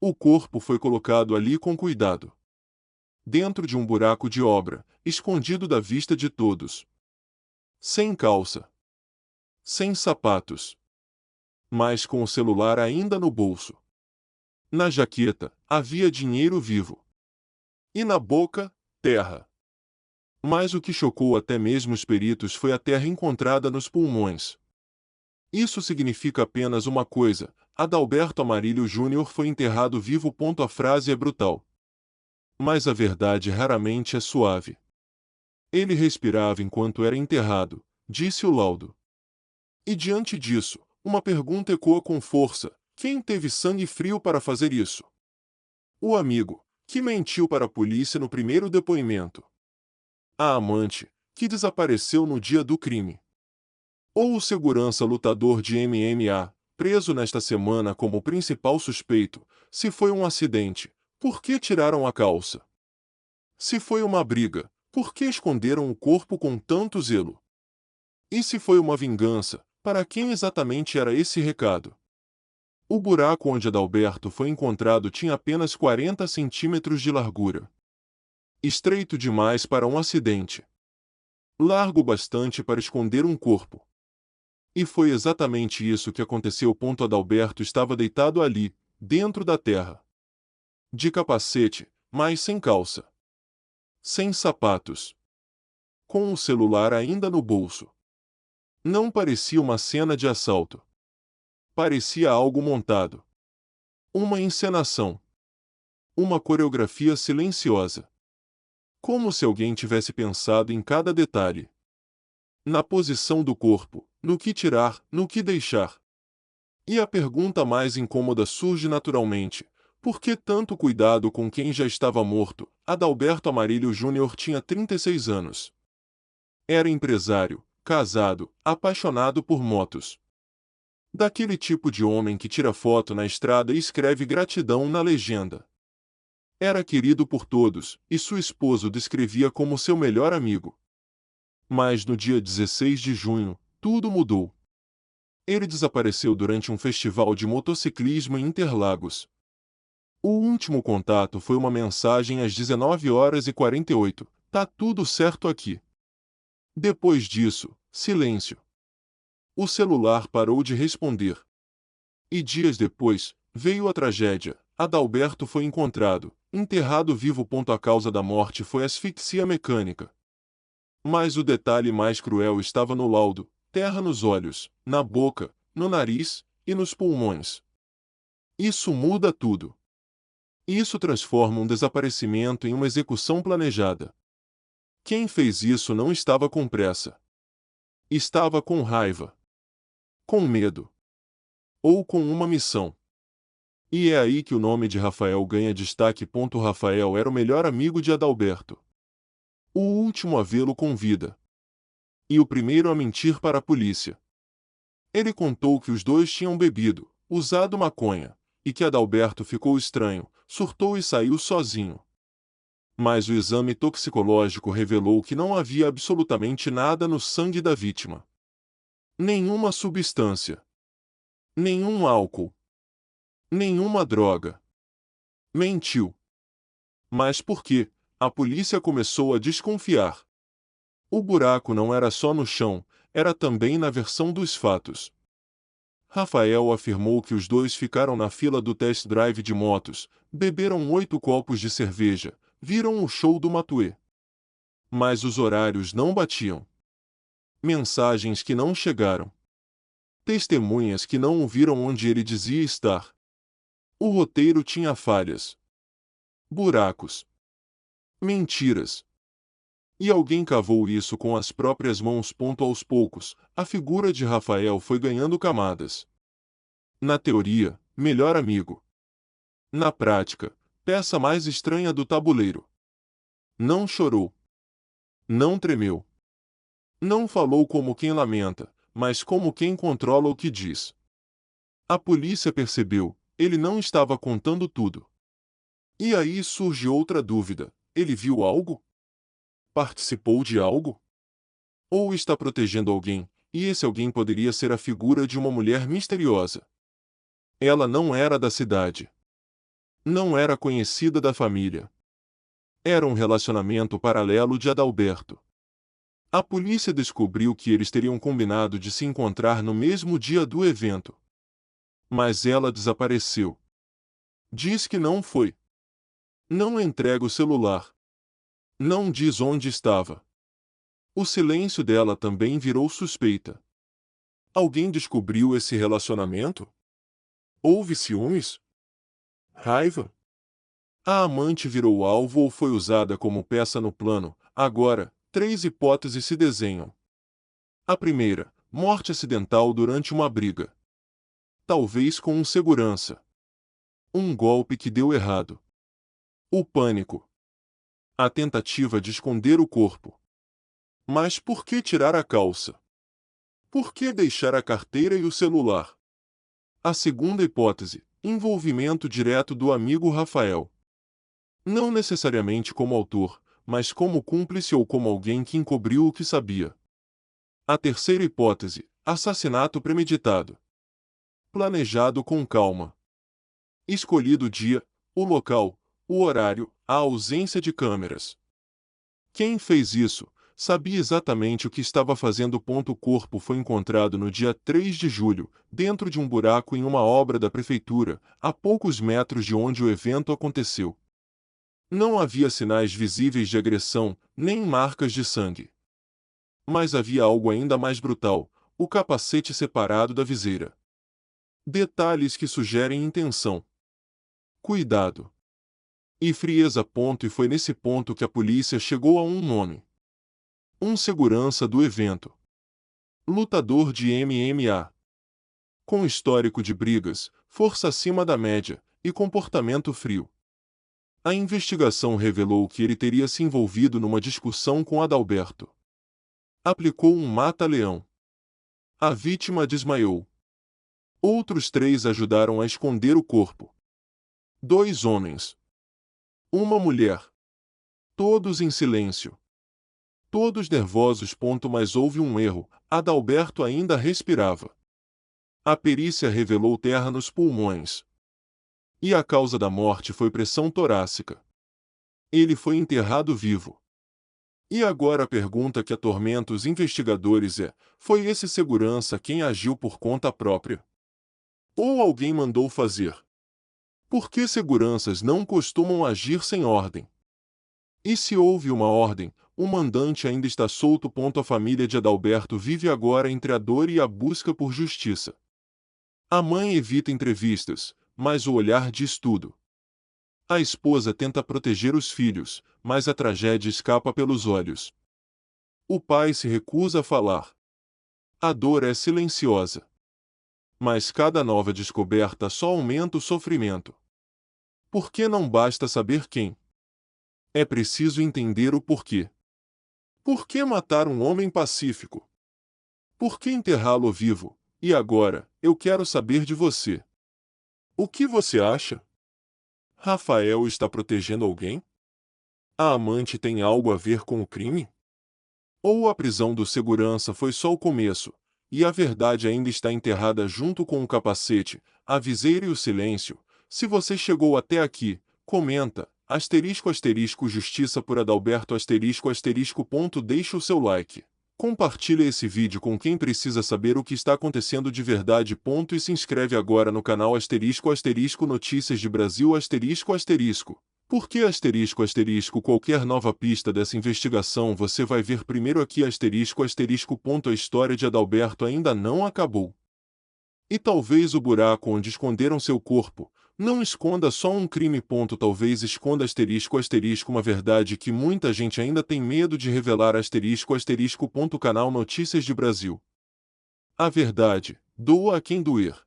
O corpo foi colocado ali com cuidado, dentro de um buraco de obra, escondido da vista de todos. Sem calça. Sem sapatos. Mas com o celular ainda no bolso. Na jaqueta, havia dinheiro vivo. E na boca, terra. Mas o que chocou até mesmo os peritos foi a terra encontrada nos pulmões. Isso significa apenas uma coisa: Adalberto Amarílio Júnior foi enterrado vivo. A frase é brutal. Mas a verdade raramente é suave. Ele respirava enquanto era enterrado, disse o laudo. E diante disso, uma pergunta ecoa com força: quem teve sangue frio para fazer isso? O amigo, que mentiu para a polícia no primeiro depoimento. A amante, que desapareceu no dia do crime. Ou o segurança lutador de MMA, preso nesta semana como principal suspeito. Se foi um acidente, por que tiraram a calça? Se foi uma briga, por que esconderam o corpo com tanto zelo? E se foi uma vingança, para quem exatamente era esse recado? O buraco onde Adalberto foi encontrado tinha apenas 40 centímetros de largura. Estreito demais para um acidente. Largo bastante para esconder um corpo. E foi exatamente isso que aconteceu. Adalberto estava deitado ali, dentro da terra. De capacete, mas sem calça. Sem sapatos. Com o celular ainda no bolso. Não parecia uma cena de assalto. Parecia algo montado. Uma encenação. Uma coreografia silenciosa. Como se alguém tivesse pensado em cada detalhe. Na posição do corpo, no que tirar, no que deixar. E a pergunta mais incômoda surge naturalmente: por que tanto cuidado com quem já estava morto? Adalberto Amarílio Júnior tinha 36 anos. Era empresário, casado, apaixonado por motos. Daquele tipo de homem que tira foto na estrada e escreve gratidão na legenda. Era querido por todos, e sua esposa o descrevia como seu melhor amigo. Mas no dia 16 de junho, tudo mudou. Ele desapareceu durante um festival de motociclismo em Interlagos. O último contato foi uma mensagem às 19h48. Tá tudo certo aqui. Depois disso, silêncio. O celular parou de responder. E dias depois, veio a tragédia. Adalberto foi encontrado, enterrado vivo. A causa da morte foi asfixia mecânica. Mas o detalhe mais cruel estava no laudo: terra nos olhos, na boca, no nariz e nos pulmões. Isso muda tudo. Isso transforma um desaparecimento em uma execução planejada. Quem fez isso não estava com pressa. Estava com raiva. Com medo. Ou com uma missão. E é aí que o nome de Rafael ganha destaque. Rafael era o melhor amigo de Adalberto. O último a vê-lo com vida. E o primeiro a mentir para a polícia. Ele contou que os dois tinham bebido, usado maconha, e que Adalberto ficou estranho, surtou e saiu sozinho. Mas o exame toxicológico revelou que não havia absolutamente nada no sangue da vítima. Nenhuma substância. Nenhum álcool. Nenhuma droga. Mentiu. Mas por quê? A polícia começou a desconfiar. O buraco não era só no chão, era também na versão dos fatos. Rafael afirmou que os dois ficaram na fila do test drive de motos, beberam 8 copos de cerveja, viram o show do Matuê. Mas os horários não batiam. Mensagens que não chegaram. Testemunhas que não o viram onde ele dizia estar. O roteiro tinha falhas. Buracos. Mentiras. E alguém cavou isso com as próprias mãos. Aos poucos, a figura de Rafael foi ganhando camadas. Na teoria, melhor amigo. Na prática, peça mais estranha do tabuleiro. Não chorou. Não tremeu. Não falou como quem lamenta, mas como quem controla o que diz. A polícia percebeu, ele não estava contando tudo. E aí surge outra dúvida: ele viu algo? Participou de algo? Ou está protegendo alguém, e esse alguém poderia ser a figura de uma mulher misteriosa? Ela não era da cidade. Não era conhecida da família. Era um relacionamento paralelo de Adalberto. A polícia descobriu que eles teriam combinado de se encontrar no mesmo dia do evento. Mas ela desapareceu. Diz que não foi. Não entrega o celular. Não diz onde estava. O silêncio dela também virou suspeita. Alguém descobriu esse relacionamento? Houve ciúmes? Raiva? A amante virou alvo ou foi usada como peça no plano? Agora, 3 hipóteses se desenham. A primeira, morte acidental durante uma briga. Talvez com um segurança. Um golpe que deu errado. O pânico. A tentativa de esconder o corpo. Mas por que tirar a calça? Por que deixar a carteira e o celular? A segunda hipótese, envolvimento direto do amigo Rafael. Não necessariamente como autor, mas como cúmplice ou como alguém que encobriu o que sabia. A terceira hipótese, assassinato premeditado. Planejado com calma. Escolhido o dia, o local, o horário, a ausência de câmeras. Quem fez isso, sabia exatamente o que estava fazendo. O corpo foi encontrado no dia 3 de julho, dentro de um buraco em uma obra da prefeitura, a poucos metros de onde o evento aconteceu. Não havia sinais visíveis de agressão, nem marcas de sangue. Mas havia algo ainda mais brutal: o capacete separado da viseira. Detalhes que sugerem intenção. Cuidado. E frieza. E foi nesse ponto que a polícia chegou a um nome. Um segurança do evento. Lutador de MMA. Com histórico de brigas, força acima da média e comportamento frio. A investigação revelou que ele teria se envolvido numa discussão com Adalberto. Aplicou um mata-leão. A vítima desmaiou. Outros 3 ajudaram a esconder o corpo. 2 homens. Uma mulher. Todos em silêncio. Todos nervosos. Mas houve um erro: Adalberto ainda respirava. A perícia revelou terra nos pulmões. E a causa da morte foi pressão torácica. Ele foi enterrado vivo. E agora a pergunta que atormenta os investigadores é: foi esse segurança quem agiu por conta própria? Ou alguém mandou fazer? Por que seguranças não costumam agir sem ordem? E se houve uma ordem, o mandante ainda está solto. A família de Adalberto vive agora entre a dor e a busca por justiça. A mãe evita entrevistas, mas o olhar diz tudo. A esposa tenta proteger os filhos, mas a tragédia escapa pelos olhos. O pai se recusa a falar. A dor é silenciosa. Mas cada nova descoberta só aumenta o sofrimento. Por que não basta saber quem? É preciso entender o porquê. Por que matar um homem pacífico? Por que enterrá-lo vivo? E agora, eu quero saber de você. O que você acha? Rafael está protegendo alguém? A amante tem algo a ver com o crime? Ou a prisão do segurança foi só o começo, e a verdade ainda está enterrada junto com o capacete, a viseira e o silêncio? Se você chegou até aqui, comenta, *justiça por Adalberto *. Deixa o seu like. Compartilha esse vídeo com quem precisa saber o que está acontecendo de verdade. E se inscreve agora no canal *Notícias de Brasil *. Por que *? Qualquer nova pista dessa investigação você vai ver primeiro aqui *. A história de Adalberto ainda não acabou. E talvez o buraco onde esconderam seu corpo não esconda só um crime. Talvez esconda uma verdade que muita gente ainda tem medo de revelar. Canal Notícias de Brasil. A verdade, doa a quem doer.